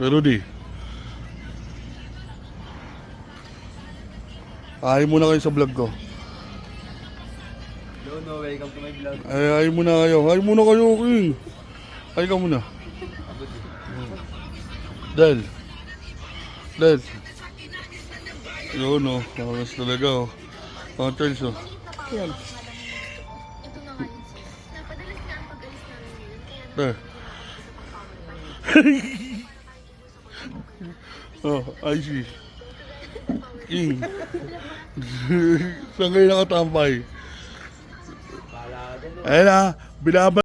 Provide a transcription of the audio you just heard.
Rudy. Ay muna kayo sa vlog ko. No, welcome to my vlog. Ay muna kayo. Ay muna kayo, King. Ay ka muna. Del. Yun o. Kakas talaga o. Mga tiles o. Yan. Ito na nga yun, sis. Napadalas na ang pag-alis namin ngayon. Kaya Oh, I see. King. Saan kayo nakatampay? Ayun na, binaba